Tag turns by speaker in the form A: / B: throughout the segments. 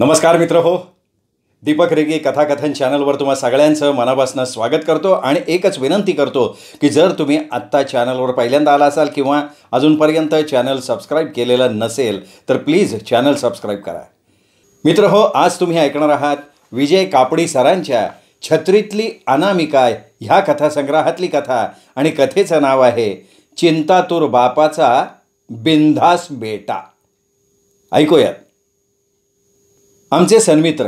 A: नमस्कार मित्र हो, दीपक रेगे कथाकथन चॅनलवर तुम्हा सगळ्यांचं मनापासून स्वागत करतो आणि एकच विनंती करतो की जर तुम्ही आत्ता चॅनलवर पहिल्यांदा आला असाल किंवा अजूनपर्यंत चॅनल सबस्क्राईब केलेलं नसेल तर प्लीज चॅनल सबस्क्राईब करा. मित्र हो, आज तुम्ही ऐकणार आहात विजय कापडी सरांच्या छत्रीतली अनामिका ह्या कथासंग्रहातली कथा आणि कथेचं नाव आहे चिंतातूर बापाचा बिनधास बेटा. ऐकूयात. आमचे सन्मित्र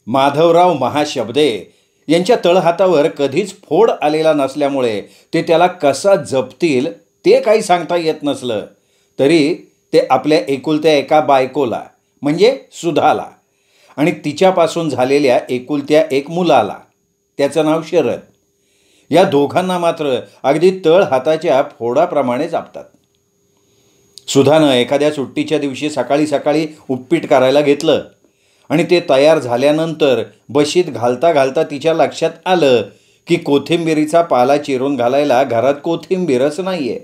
A: माधवराव महाशब्दे यांच्या तळहातावर कधीच फोड आलेला नसल्यामुळे ते त्याला कसा जपतील ते काही सांगता येत नसलं तरी ते आपल्या एकुलत्या एका बायकोला म्हणजे सुधाला आणि तिच्यापासून झालेल्या एकुलत्या एक मुलाला, त्याचं नाव शरद, या दोघांना मात्र अगदी तळहाताच्या फोडाप्रमाणे जपतात. सुधानं एखाद्या सुट्टीच्या दिवशी सकाळी सकाळी उपीट करायला घेतलं आणि ते तयार झाल्यानंतर बशीत घालता घालता तिच्या लक्षात आलं की कोथिंबिरीचा पाला चिरून घालायला घरात कोथिंबीरच नाही आहे.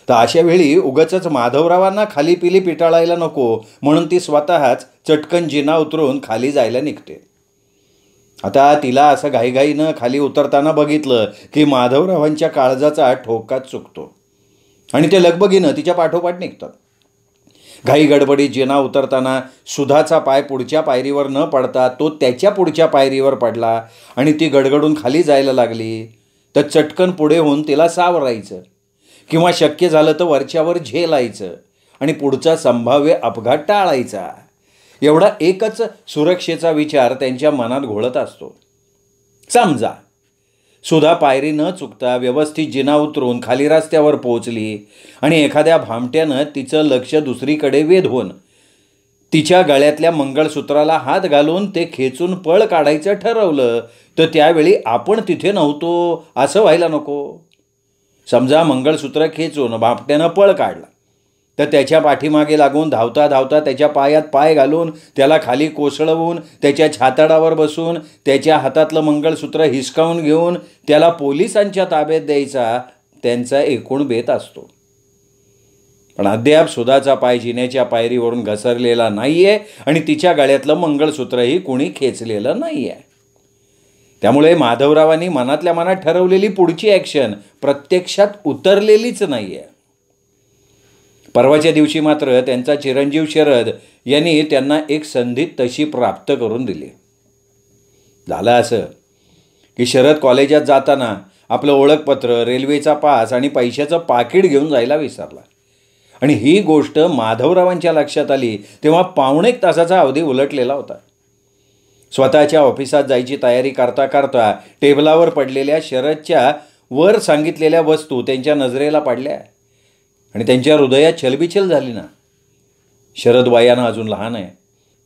A: तर अशा वेळी उगाचच माधवरावांना खाली पिली पिटाळायला नको म्हणून ती स्वतःच चटकन जिना उतरून खाली जायला निघते. आता तिला असं घाईघाईनं खाली उतरताना बघितलं की माधवरावांच्या काळजाचा ठोकाच चुकतो आणि ते लगबगीनं तिच्या पाठोपाठ निघतात. घाई गडबडीत जिना उतरताना सुधाचा पाय पुढच्या पायरीवर न पडता तो त्याच्या पुढच्या पायरीवर पडला आणि ती गडगडून खाली जायला लागली. तर चटकन पुढे होऊन तिला सावरायचं किंवा शक्य झालं तर वरच्यावर झेलायचं आणि पुढचा संभाव्य अपघात टाळायचा, एवढा एकच सुरक्षेचा विचार त्यांच्या मनात घोळत असतो. समजा सुधा पायरी न चुकता व्यवस्थित जिना उतरून खाली रस्त्यावर पोहोचली आणि एखाद्या भामट्यानं तिचं लक्ष दुसरीकडे वेधून तिच्या गळ्यातल्या मंगळसूत्राला हात घालून ते खेचून पळ काढायचं ठरवलं तर त्यावेळी आपण तिथे नव्हतो असं व्हायला नको. समजा मंगळसूत्र खेचून भामट्यानं पळ काढला तर त्याच्या पाठीमागे लागून धावता धावता त्याच्या पायात पाय घालून त्याला खाली कोसळवून त्याच्या छातडावर बसून त्याच्या हातातलं मंगळसूत्र हिसकावून घेऊन त्याला पोलिसांच्या ताब्यात द्यायचा त्यांचा एकूण बेत असतो. पण अद्याप सुधाचा पाय जिन्याच्या पायरीवरून घसरलेला नाही आहे आणि तिच्या गळ्यातलं मंगळसूत्रही कुणी खेचलेलं नाही आहे. त्यामुळे माधवरावांनी मनातल्या मनात ठरवलेली पुढची ॲक्शन प्रत्यक्षात उतरलेलीच नाही आहे. परवाच्या दिवशी मात्र त्यांचा चिरंजीव शरद यांनी त्यांना एक संधी तशी प्राप्त करून दिली. झालं असं की शरद कॉलेजात जाताना आपलं ओळखपत्र, रेल्वेचा पास आणि पैशाचं पाकिट घेऊन जायला विसरला आणि ही गोष्ट माधवरावांच्या लक्षात आली तेव्हा पावणे एक तासाचा अवधी उलटलेला होता. स्वतःच्या ऑफिसात जायची तयारी करता करता टेबलावर पडलेल्या शरदच्या वर सांगितलेल्या वस्तू त्यांच्या नजरेला पडल्या आणि त्यांच्या हृदयात छलबिछल झाली ना. शरद वयानं अजून लहान आहे,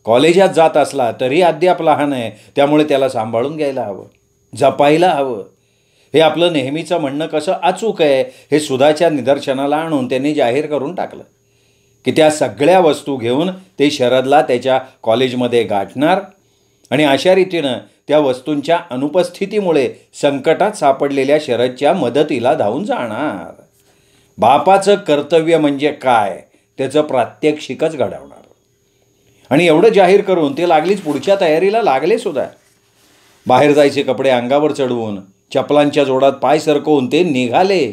A: कॉलेजात जात असला तरी अद्याप लहान आहे, त्यामुळे त्याला सांभाळून घ्यायला हवं, जपायला हवं. हे आपलं नेहमीचं म्हणणं कसं अचूक आहे हे सुधाच्या निदर्शनाला आणून त्यांनी जाहीर करून टाकलं की त्या सगळ्या वस्तू घेऊन ते शरदला त्याच्या कॉलेजमध्ये गाठणार आणि अशा रीतीनं त्या वस्तूंच्या अनुपस्थितीमुळे संकटात सापडलेल्या शरदच्या मदतीला धावून जाणार. बापाचं कर्तव्य म्हणजे काय त्याचं प्रात्यक्षिकच घडवणार. आणि एवढं जाहीर करून ते लागलीच पुढच्या तयारीला लागले सुद्धा. बाहेर जायचे कपडे अंगावर चढवून चपलांच्या जोडात पाय सरकवून ते निघाले.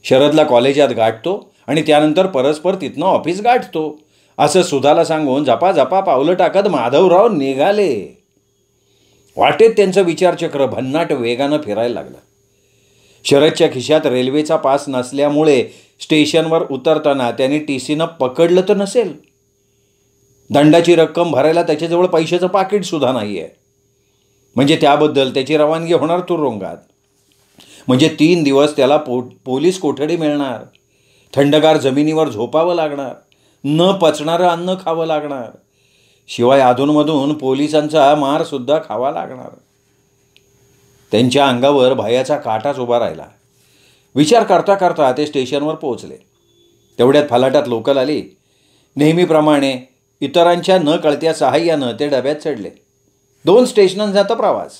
A: शरदला कॉलेजात गाठतो आणि त्यानंतर परस्पर तिथनं ऑफिस गाठतो असं सुधाला सांगून झपाझपा पावलं टाकत माधवराव निघाले. वाटेत त्यांचं विचारचक्र भन्नाट वेगानं फिरायला लागलं. शरदच्या खिशात रेल्वेचा पास नसल्यामुळे स्टेशनवर उतरताना त्यांनी TCनं पकडलं तर नसेल. दंडाची रक्कम भरायला त्याच्याजवळ पैशाचं पाकिटसुद्धा नाही आहे. म्हणजे त्याबद्दल त्याची रवानगी होणार तुरुंगात. म्हणजे 3 दिवस त्याला पोलीस कोठडी मिळणार, थंडगार जमिनीवर झोपावं लागणार, न पचणारं अन्न खावं लागणार, शिवाय अधूनमधून पोलिसांचा मारसुद्धा खावा लागणार. त्यांच्या अंगावर भयाचा काटाच उभा राहिला. विचार करता करता ते स्टेशनवर पोहोचले. तेवढ्यात फलाटात लोकल आली. नेहमीप्रमाणे इतरांच्या न कळत्या सहाय्यानं ते डब्यात चढले. 2 स्टेशनांचा प्रवास.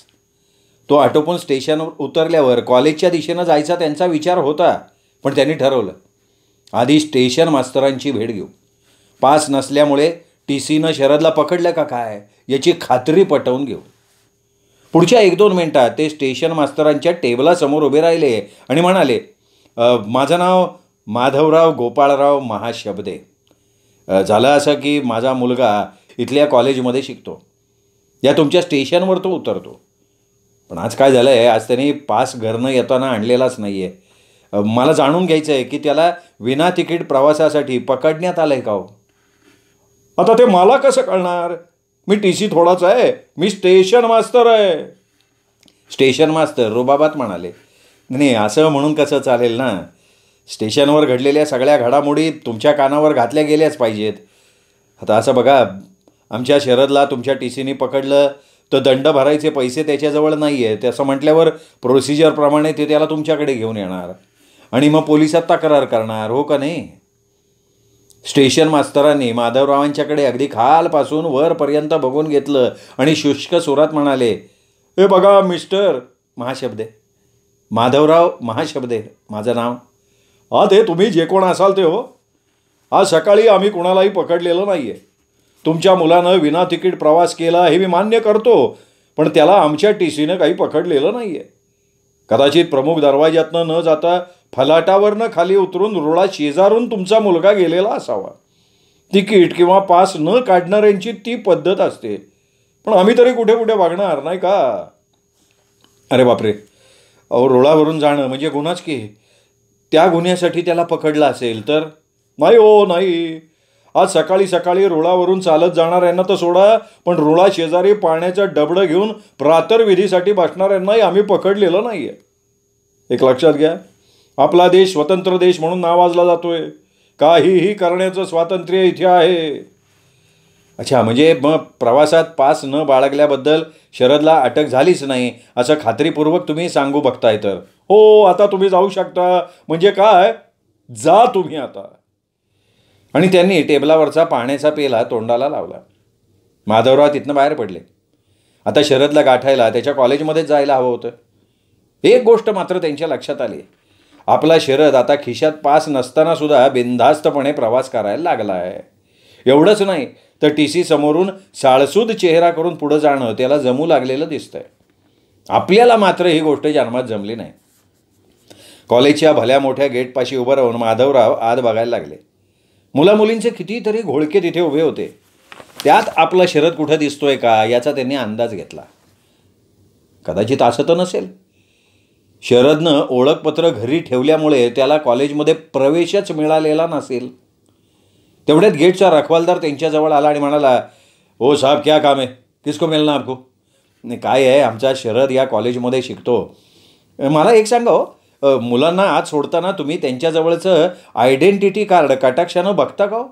A: तो आटोपून स्टेशनवर उतरल्यावर कॉलेजच्या दिशेनं जायचा त्यांचा विचार होता, पण त्यांनी ठरवलं आधी स्टेशन मास्तरांची भेट घेऊ. पास नसल्यामुळे टी सीनं शरदला पकडलं का काय याची खात्री पटवून घेऊ. पुढच्या 1-2 मिनिटात ते स्टेशन मास्तरांच्या टेबलासमोर उभे राहिले आणि म्हणाले, माझं नाव माधवराव गोपाळराव महाशब्दे. झालं असं की माझा मुलगा इथल्या कॉलेजमध्ये शिकतो. या तुमच्या स्टेशनवर तो उतरतो. पण आज काय झालं आहे, आज त्यांनी पास घरनं येताना आणलेलाच नाही आहे. मला जाणून घ्यायचं आहे की त्याला विना तिकीट प्रवासासाठी पकडण्यात आलं आहे का हो. आता ते मला कसं कळणार, मी टी सी थोडाच आहे, मी स्टेशन मास्तर आहे. स्टेशन मास्तर रुबाबात म्हणाले, नाही असं म्हणून कसं चालेल ना. स्टेशनवर घडलेल्या सगळ्या घडामोडी तुमच्या कानावर घातल्या गेल्याच पाहिजेत. आता असं बघा, आमच्या शरदला तुमच्या टी सीने पकडलं तर दंड भरायचे पैसे त्याच्याजवळ नाही आहे. तसं म्हटल्यावर प्रोसिजरप्रमाणे ते त्याला तुमच्याकडे घेऊन येणार आणि मग पोलिसात तक्रार करणार, हो का नाही. स्टेशन मास्तरांनी माधवरावांच्याकडे अगदी खालपासून वरपर्यंत बघून घेतलं आणि शुष्क सुरात म्हणाले, हे बघा मिस्टर महाशब्दे, माधवराव महाशब्दे माझं नाव. ते तुम्ही जे कोण असाल ते हो. आज सकाळी आम्ही कुणालाही पकडलेलं नाही आहे. तुमच्या मुलानं विना तिकीट प्रवास केला हे मी मान्य करतो, पण त्याला आमच्या टी सीनं काही पकडलेलं नाही आहे. कदाचित प्रमुख दरवाज्यातनं न जाता फलाटावरनं खाली उतरून रुळा शेजारून तुमचा मुलगा गेलेला असावा. तिकीट किंवा पास न काढणाऱ्यांची ती पद्धत असते, पण आम्ही तरी कुठे कुठे वागणार नाही का. अरे बापरे, रुळावरून जाणं म्हणजे गुन्हाच की. त्या गुन्ह्यासाठी त्याला पकडलं असेल तर. नाही हो नाही, आज सकाळी सकाळी रुळावरून चालत जाणाऱ्यांना तर सोडा, पण रुळा शेजारी पाण्याचं डबडं घेऊन प्रातर्विधीसाठी बसणाऱ्यांनाही आम्ही पकडलेलं नाही आहे. एक लक्षात घ्या, आपला देश स्वतंत्र देश म्हणून नावाजला जातोय. काहीही करण्याचं स्वातंत्र्य इथे आहे. अच्छा, म्हणजे मग प्रवासात पास न बाळगल्याबद्दल शरदला अटक झालीच नाही असं खात्रीपूर्वक तुम्ही सांगू बघताय तर. हो, आता तुम्ही जाऊ शकता. म्हणजे काय, जा तुम्ही आता. आणि त्यांनी टेबलावरचा पाण्याचा पेला तोंडाला लावला. माधवराव तिथनं बाहेर पडले. आता शरदला गाठायला त्याच्या कॉलेजमध्येच जायला हवं होतं. एक गोष्ट मात्र त्यांच्या लक्षात आली, आपला शरद आता खिशात पास नसताना सुद्धा बिनधास्तपणे प्रवास करायला लागला आहे. एवढंच नाही तर टी सी समोरून साळसूद चेहरा करून पुढं जाणं त्याला जमू लागलेलं दिसतंय. आपल्याला मात्र ही गोष्ट जन्मात जमली नाही. कॉलेजच्या भल्या मोठ्या गेटपाशी उभं राहून माधवराव आत बघायला लागले. मुलामुलींचे कितीतरी घोळके तिथे उभे होते. त्यात आपला शरद कुठं दिसतोय का याचा त्यांनी अंदाज घेतला. कदाचित असं तर नसेल. शरदनं ओळखपत्र घरी ठेवल्यामुळे त्याला कॉलेजमध्ये प्रवेशच मिळालेला नसेल. तेवढ्यात गेटचा रखवालदार त्यांच्याजवळ आला आणि म्हणाला, ओ साहब क्या काम है, किसको मिलना आपको. नाही काय आहे, आमचा शरद या कॉलेजमध्ये शिकतो. मला एक सांगा हो, मुलांना आत सोडताना तुम्ही त्यांच्याजवळचं आयडेंटिटी कार्ड कटाक्षानं बघता का हो.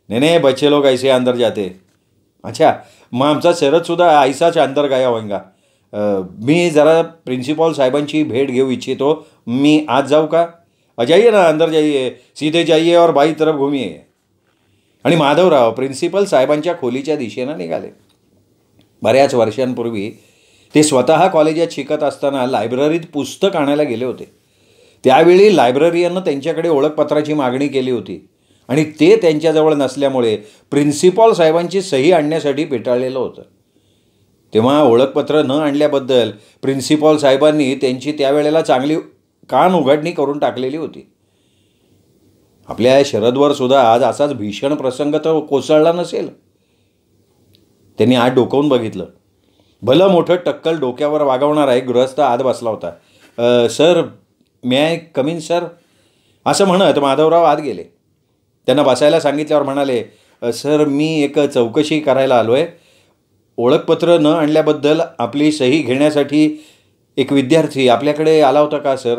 A: नाही नाही, बच्चे लोग ऐसे अंदर जाते. अच्छा, मग आमचा शरदसुद्धा ऐसाच अंदर गया होईंगा. मी जरा प्रिन्सिपॉल साहेबांची भेट घेऊ इच्छितो. मी आज जाऊ का. जाइए ना, अंदर जाइए, सीधे जाइए और बाई तरफ घुमिये. आणि माधवराव प्रिन्सिपल साहेबांच्या खोलीच्या दिशेनं निघाले. बऱ्याच वर्षांपूर्वी ते स्वतः कॉलेजात शिकत असताना लायब्ररीत पुस्तक आणायला गेले होते. त्यावेळी लायब्ररियननं त्यांच्याकडे ओळखपत्राची मागणी केली होती आणि ते त्यांच्याजवळ नसल्यामुळे प्रिन्सिपॉल साहेबांची सही आणण्यासाठी पेटाळलेलं होतं. तेव्हा ओळखपत्र न आणल्याबद्दल प्रिन्सिपॉल साहेबांनी त्यांची त्यावेळेला चांगली कान उघडणी करून टाकलेली होती. आपल्या शरदवर सुद्धा आज असाच भीषण प्रसंग तर कोसळला नसेल. त्यांनी आत डोकावून बघितलं. भलं मोठं टक्कल डोक्यावर वागवणारा एक गृहस्थ आत बसला होता. Sir, may I come in sir, असं म्हणत माधवराव आत गेले. त्यांना बसायला सांगितल्यावर म्हणाले, सर मी एक चौकशी करायला आलो आहे. ओळखपत्र न आणल्याबद्दल आपली सही घेण्यासाठी एक विद्यार्थी आपल्याकडे आला होता का सर.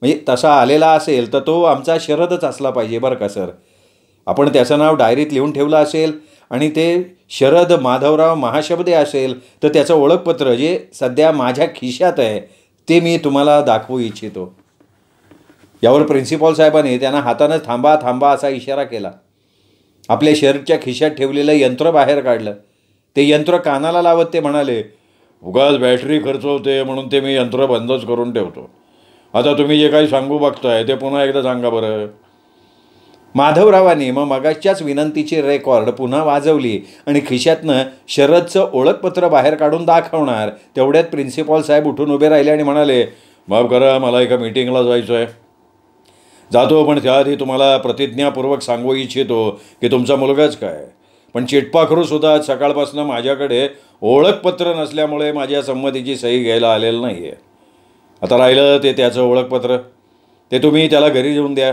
A: म्हणजे तसा आलेला असेल तर तो आमचा शरदच असला पाहिजे बरं का सर. आपण त्याचं नाव डायरीत लिहून ठेवलं असेल आणि ते शरद माधवराव महाशब्दे असेल तर त्याचं ओळखपत्र जे सध्या माझ्या खिशात आहे ते मी तुम्हाला दाखवू इच्छितो. यावर प्रिन्सिपॉल साहेबांनी त्यांना हातानं थांबा थांबा असा इशारा केला. आपल्या शर्टच्या खिशात ठेवलेलं यंत्र बाहेर काढलं. ते यंत्र कानाला लावत ते म्हणाले, उगाच बॅटरी खर्च होते म्हणून ते मी यंत्र बंदच करून ठेवतो. आता तुम्ही जे काही सांगू बघताय ते पुन्हा एकदा सांगा बरं. माधवरावांनी मग मगाच्याच विनंतीची रेकॉर्ड पुन्हा वाजवली आणि खिशातनं शरदचं ओळखपत्र बाहेर काढून दाखवणार तेवढ्यात प्रिन्सिपॉल साहेब उठून उभे राहिले आणि म्हणाले, माफ करा, मला एका मीटिंगला जायचं आहे, जातो, पण त्याआधी तुम्हाला प्रतिज्ञापूर्वक सांगू इच्छितो की तुमचा मुलगाच काय, पण चिटपाखरूसुद्धा आज सकाळपासून माझ्याकडे ओळखपत्र नसल्यामुळे माझ्या संमतीची सही घ्यायला आलेलं नाही आहे. आता राहिलं ते त्याचं ओळखपत्र, ते तुम्ही त्याला घरी देऊन द्या,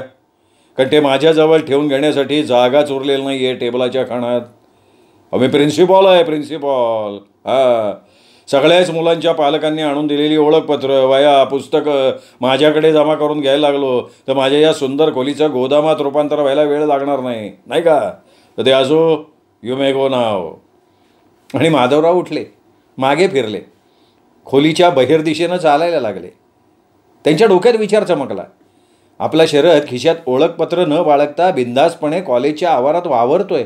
A: कारण ते माझ्याजवळ ठेवून घेण्यासाठी जागाच उरलेलं नाही आहे टेबलाच्या खाणात. मी प्रिन्सिपॉल आहे, प्रिन्सिपॉल. हां, सगळ्याच मुलांच्या पालकांनी आणून दिलेली ओळखपत्र, वया, पुस्तकं माझ्याकडे जमा करून घ्यायला लागलो तर माझ्या या सुंदर खोलीचं गोदामात रूपांतर व्हायला वेळ लागणार नाही, नाही का? तर ते असो, यू मे गो नाव. आणि माधवराव उठले, मागे फिरले, खोलीच्या बहिर्दिशेनं चालायला लागले. त्यांच्या डोक्यात विचार चमकला. आपला शरद खिशात ओळखपत्र न बाळगता बिंदासपणे कॉलेजच्या आवारात वावरतोय.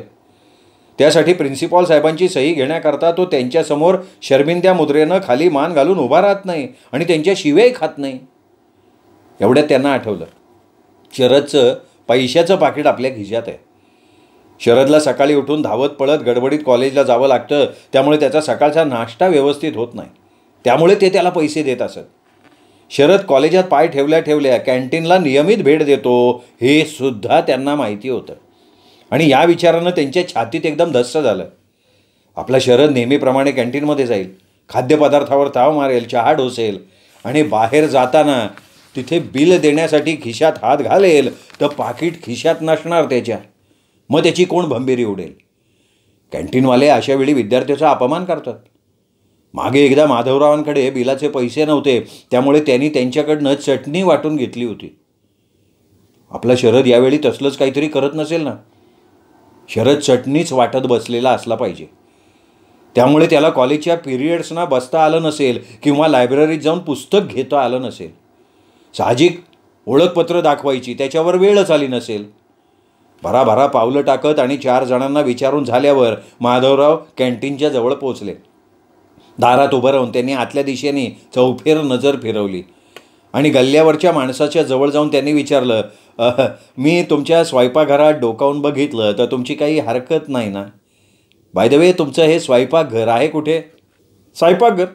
A: त्यासाठी प्रिन्सिपॉल साहेबांची सही घेण्याकरता तो त्यांच्यासमोर शर्मिंद्या मुद्रेनं खाली मान घालून उभा राहत नाही आणि त्यांच्या शिव्याही खात नाही. एवढ्यात त्यांना आठवलं, शरदचं पैशाचं पाकिट आपल्या खिशात आहे. शरदला सकाळी उठून धावत पळत गडबडीत कॉलेजला जावं लागतं, त्यामुळे त्याचा सकाळचा नाश्ता व्यवस्थित होत नाही. त्यामुळे ते त्याला पैसे देत असत. शरद कॉलेजात पाय ठेवल्या ठेवल्या कॅन्टीनला नियमित भेट देतो हे सुद्धा त्यांना माहिती होतं. आणि या विचारानं त्यांच्या छातीत एकदम धस्स झालं. आपला शरद नेहमीप्रमाणे कॅन्टीनमध्ये जाईल, खाद्यपदार्थावर ताव मारेल, चहा ढोसेल आणि बाहेर जाताना तिथे बिल देण्यासाठी खिशात हात घालेल तर पाकिट खिशात नसणार त्याच्या. मग त्याची कोण भंबेरी उडेल? कॅन्टीनवाले अशा वेळी विद्यार्थ्याचा अपमान करतात. मागे एकदा माधवरावांकडे बिलाचे पैसे नव्हते, त्यामुळे त्यांनी त्यांच्याकडनं चटणी वाटून घेतली होती. आपला शरद यावेळी तसलंच काहीतरी करत नसेल ना? शरद चटणीच वाटत बसलेला असला पाहिजे. त्यामुळे त्याला कॉलेजच्या पिरियड्सना बसता आलं नसेल किंवा लायब्ररीत जाऊन पुस्तक घेता आलं नसेल. साहजिक ओळखपत्र दाखवायची त्याच्यावर वेळच आली नसेल. भराभरा पावलं टाकत आणि 4 जणांना विचारून झाल्यावर माधवराव कॅन्टीनच्या जवळ पोचले. दारात उभं राहून त्यांनी आतल्या दिशेने चौफेर नजर फिरवली आणि गल्ल्यावरच्या माणसाच्या जवळ जाऊन त्यांनी विचारलं, मी तुमच्या स्वयंपाकघरात डोकावून बघितलं तर तुमची काही हरकत नाही ना? बाय द वे, तुमचं हे स्वयंपाकघर आहे कुठे? स्वयंपाकघर?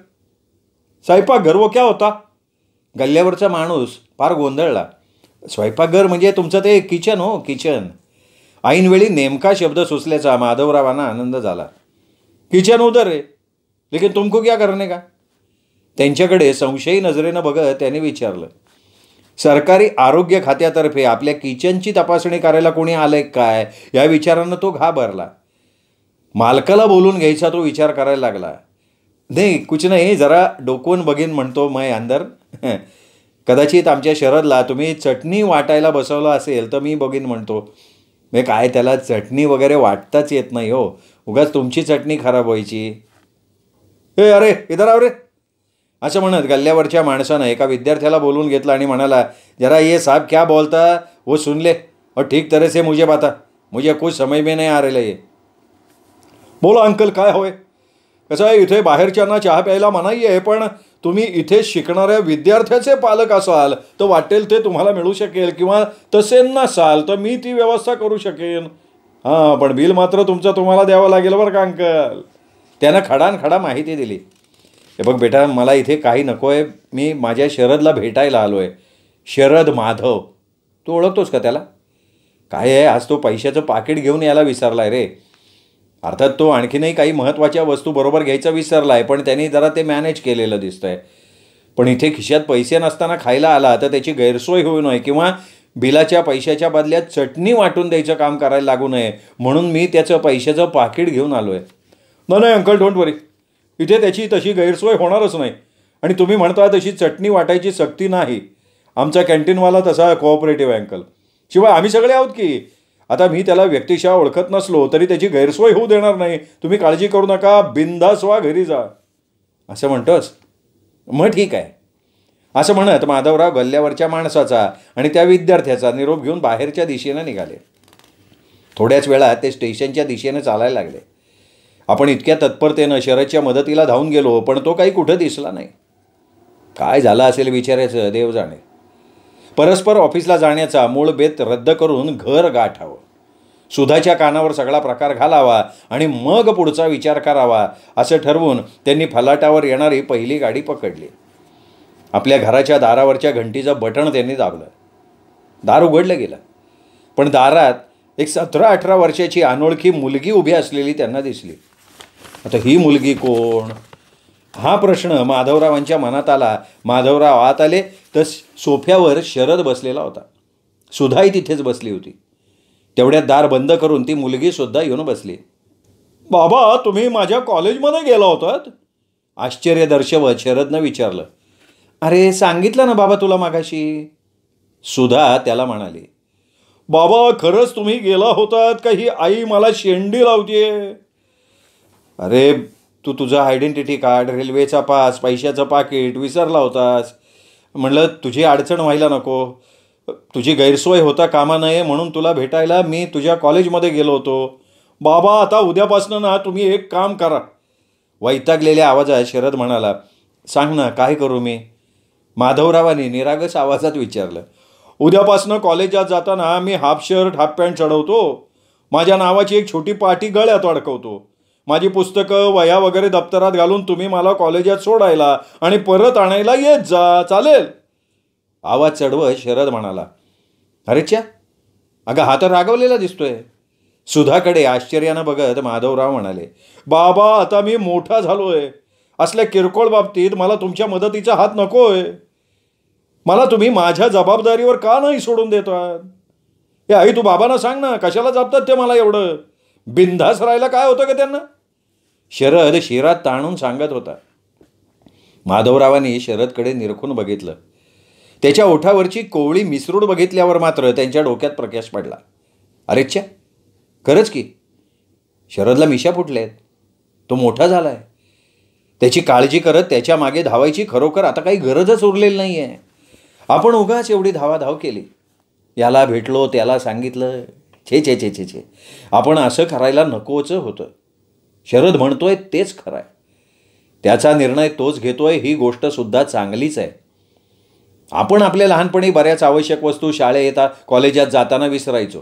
A: स्वयंपाकघर वो क्या होता? गल्ल्यावरचा माणूस फार गोंधळला. स्वयंपाकघर म्हणजे तुमचं ते किचन हो, किचन. ऐनवेळी नेमका शब्द सुचल्याचा माधवरावांना आनंद झाला. किचन उधर रे, लेकिन तुमको क्या करने का? त्यांच्याकडे संशयी नजरेनं बघत त्याने विचारलं. सरकारी आरोग्य खात्यातर्फे आपल्या किचनची तपासणी करायला कोणी आलंय काय या विचारानं तो घाबरला. मालकाला बोलून घ्यायचा तो विचार करायला लागला. नाही, कुछ नाही, जरा डोकवून बघीन म्हणतो मैं अंदर. कदाचित आमच्या शरदला तुम्ही चटणी वाटायला बसवलं असेल तर मी बघीन म्हणतो. मी काय, त्याला चटणी वगैरे वाटताच येत नाही हो, उगाच तुमची चटणी खराब व्हायची. अरे इधर आव रे, असं म्हणत गल्ल्यावरच्या माणसानं एका विद्यार्थ्याला बोलून घेतलं आणि म्हणाला, जरा ये साहब क्या बोलता वो सुन ले और ठीक तरह से मुझे बता, मुझे कुछ समझ में नहीं आ रहा है. बोला अंकल, काय होय? कसं आहे, इथे बाहेरच्यांना चहा प्यायला मनाई आहे, पण तुम्ही इथे शिकणाऱ्या विद्यार्थ्याचे पालक असाल तर वाटेल ते तुम्हाला मिळू शकेल, किंवा तसे नसाल तर मी ती व्यवस्था करू शकेन. हां, पण बिल मात्र तुमचं तुम्हाला द्यावं लागेल बरं का अंकल. त्यानं खडानखडा माहिती दिली. हे बघ बेटा, मला इथे काही नको आहे, मी माझ्या शरदला भेटायला आलो आहे. शरद माधव, तू ओळखतोस का त्याला? काय आहे, आज तो पैशाचं पाकिट घेऊन यायला विसरला आहे रे. अर्थात तो आणखीनही काही महत्त्वाच्या वस्तू बरोबर घ्यायचा विसरला आहे, पण त्यांनी जरा ते मॅनेज केलेलं दिसतं आहे. पण इथे खिशात पैसे नसताना खायला आला तर त्याची गैरसोय होऊ नये किंवा बिलाच्या पैशाच्या बदल्यात चटणी वाटून द्यायचं काम करायला लागू नये म्हणून मी त्याचं पैशाचं पाकिट घेऊन आलो आहे. नाही अंकल, डोंट वरी, इथे त्याची तशी गैरसोय होणारच नाही. आणि तुम्ही म्हणता तशी चटणी वाटायची सक्ती नाही. आमचा कॅन्टीनवाला तसा कोऑपरेटिव्ह अंकल. शिवाय आम्ही सगळे आहोत की. आता मी त्याला व्यक्तिशः ओळखत नसलो तरी त्याची गैरसोय होऊ देणार नाही. तुम्ही काळजी करू नका, बिंदास व्हा, घरी जा. असं म्हणतोस? मग ठीक आहे. असं म्हणत माधवराव गल्ल्यावरच्या माणसाचा आणि त्या विद्यार्थ्याचा निरोप घेऊन बाहेरच्या दिशेनं निघाले. थोड्याच वेळात ते स्टेशनच्या दिशेनं चालायला लागले. आपण इतक्या तत्परतेनं शरदच्या मदतीला धावून गेलो, पण तो काही कुठं दिसला नाही. काय झालं असेल विचारायचं देव जाणे. परस्पर ऑफिसला जाण्याचा मूळ बेत रद्द करून घर गाठावं, सुधाच्या कानावर सगळा प्रकार घालावा आणि मग पुढचा विचार करावा असं ठरवून त्यांनी फलाटावर येणारी पहिली गाडी पकडली. आपल्या घराच्या दारावरच्या घंटीचं बटण त्यांनी दाबलं. दार उघडलं गेलं, पण दारात एक 17-18 वर्षाची अनोळखी मुलगी उभी असलेली त्यांना दिसली. आता ही मुलगी कोण, हा प्रश्न माधवरावांच्या मनात आला. माधवराव आत आले तर सोफ्यावर शरद बसलेला होता. सुधाही तिथेच बसली होती. तेवढ्यात दार बंद करून ती मुलगीसुद्धा येऊन बसली. बाबा, तुम्ही माझ्या कॉलेजमध्ये गेला होतात? आश्चर्य दर्शवत शरदनं विचारलं. अरे सांगितलं ना बाबा तुला मागाशी, सुधा त्याला म्हणाली. बाबा, खरंच तुम्ही गेला होतात का ही आई मला शेंडी लावतीये? अरे तू तुझं आयडेंटिटी कार्ड, रेल्वेचा पास, पैशाचं पाकिट विसरला होतास. म्हणलं तुझी अडचण व्हायला नको, तुझी गैरसोय होता कामा नये म्हणून तुला भेटायला मी तुझ्या कॉलेजमध्ये गेलो होतो. बाबा, आता उद्यापासून ना तुम्ही एक काम करा. वैतागलेल्या आवाजात शरद म्हणाला. सांग ना, काय करू मी? माधवरावांनी निरागस आवाजात विचारलं. उद्यापासून कॉलेजात जाताना मी हाफ शर्ट हाफ पॅन्ट चढवतो, माझ्या नावाची एक छोटी पाटी गळ्यात अडकवतो, माझी पुस्तकं वह्या वगैरे दप्तरात घालून तुम्ही मला कॉलेजात सोडायला आणि परत आणायला येत जा, चालेल? आवाज चढवत शरद म्हणाला. अरे च्या, अगं हा तर रागवलेला दिसतोय. सुधाकडे आश्चर्यानं बघत माधवराव म्हणाले. बाबा, आता मी मोठा झालोय. असल्या किरकोळ बाबतीत मला तुमच्या मदतीचा हात नकोय. मला तुम्ही माझ्या जबाबदारीवर का नाही सोडून देतात? हे आई, तू बाबांना सांग ना, कशाला जपतात ते मला एवढं? बिनधास राहायला काय होतं का त्यांना? शरद शिरात ताणून सांगत होता. माधवरावांनी शरदकडे निरखून बघितलं. त्याच्या ओठावरची कोवळी मिसरूड बघितल्यावर मात्र त्यांच्या डोक्यात प्रकाश पडला. अरेच्छा, खरंच की शरदला मिशा फुटल्यात. तो मोठा झालाय. त्याची काळजी करत त्याच्या मागे धावायची खरोखर आता काही गरजच उरलेली नाही आहे. आपण उगाच एवढी धावाधाव केली. याला भेटलो, त्याला सांगितलं. छे छे छे छे छे, आपण असं करायला नकोच होतं. शरद म्हणतोय तेच खरं आहे. त्याचा निर्णय तोच घेतोय ही गोष्टसुद्धा चांगलीच आहे. आपण आपल्या लहानपणी बऱ्याच आवश्यक वस्तू शाळेत येता कॉलेजात जाताना विसरायचो,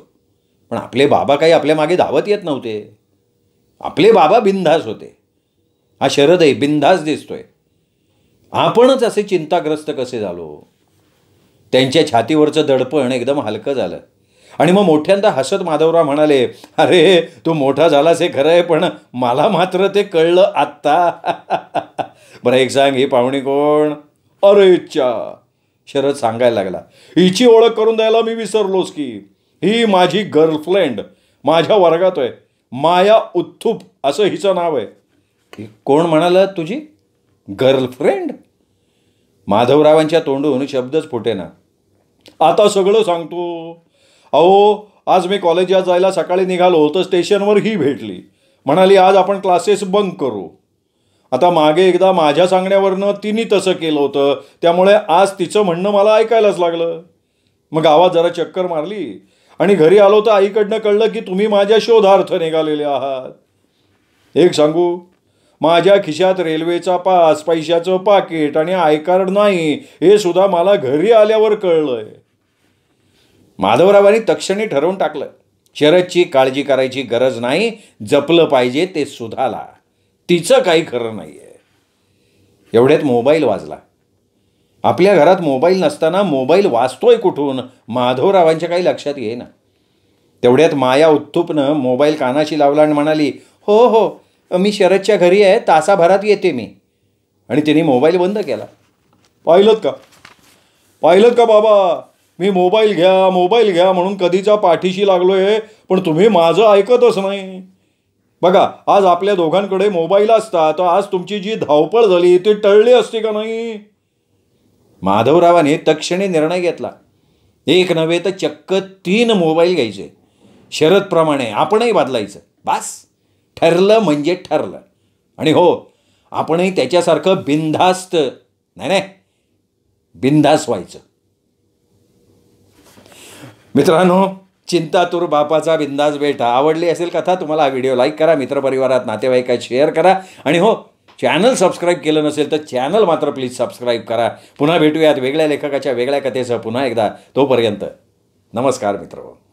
A: पण आपले बाबा काही आपल्या मागे धावत येत नव्हते. आपले बाबा बिनधास होते. हा शरदही बिनधास दिसतोय. आपणच असे चिंताग्रस्त कसे झालो? त्यांच्या छातीवरचं दडपण एकदम हलकं झालं आणि मग मोठ्यांदा हसत माधवराव म्हणाले. अरे तू मोठा झालास हे खरं आहे, पण मला मात्र ते कळलं आत्ता. बरं एक सांग, ही पाहुणी कोण? अरे च्या, शरद सांगायला लागला. हिची ओळख करून द्यायला मी विसरलोच की. ही माझी गर्लफ्रेंड, माझ्या वर्गात आहे. माया उत्थुप असं हिचं नाव आहे. कोण म्हणाल तुझी गर्लफ्रेंड? माधवरावांच्या तोंडून शब्दच फुटेना. आता सगळं सांगतो. अहो, आज मी कॉलेजात जायला सकाळी निघालो तर स्टेशनवर ही भेटली. म्हणाली आज आपण क्लासेस बंक करू. आता मागे एकदा माझ्या सांगण्यावरनं तिने तसं केलं होतं, त्यामुळे आज तिचं म्हणणं मला ऐकायलाच लागलं. मग गावात जरा चक्कर मारली आणि घरी आलो तर आईकडनं कळलं की तुम्ही माझ्या शोधार्थ निघालेले आहात. एक सांगू, माझ्या खिशात रेल्वेचा पास, पैशाचं पाकिट आणि आय कार्ड नाही हे सुद्धा मला घरी आल्यावर कळलंय. माधवरावांनी तक्षणी ठरवून टाकलं, शरदची काळजी करायची गरज नाही, जपलं पाहिजे ते सुधाला. तिचं काही खरं नाही आहे. एवढ्यात मोबाईल वाजला. आपल्या घरात मोबाईल नसताना मोबाईल वाजतोय कुठून माधवरावांच्या काही लक्षात येईना. तेवढ्यात माया उत्थुपनं मोबाईल कानाशी लावला आणि म्हणाली. हो हो, मी शरदच्या घरी आहे, तासाभरात येते मी. आणि तिने मोबाईल बंद केला. पाहिलं का बाबा, मी मोबाईल घ्या म्हणून कधीचा पाठीशी लागलोय, पण तुम्ही माझं ऐकतच नाही. बघा, आज आपल्या दोघांकडे मोबाईल असता तर आज तुमची जी धावपळ झाली ती टळली असती का नाही? माधवरावांनी तक्षणी निर्णय घेतला. एक नव्हे तर चक्क 3 मोबाईल घ्यायचे. शरदप्रमाणे आपणही बदलायचं. बास, ठरलं म्हणजे ठरलं. आणि हो, आपणही त्याच्यासारखं बिनधास्त नाही बिनधास्त व्हायचं. मित्रांनो, चिंतातूर बापाचा बिंदास बेटा आवडली असेल कथा, तुम्हाला हा व्हिडिओ लाईक करा, मित्रपरिवारात नातेवाईकात शेअर करा आणि हो, चॅनल सबस्क्राईब केलं नसेल तर चॅनल मात्र प्लीज सबस्क्राईब करा. पुन्हा भेटूयात वेगळ्या लेखकाच्या वेगळ्या कथेसह पुन्हा एकदा. तोपर्यंत नमस्कार मित्रहो.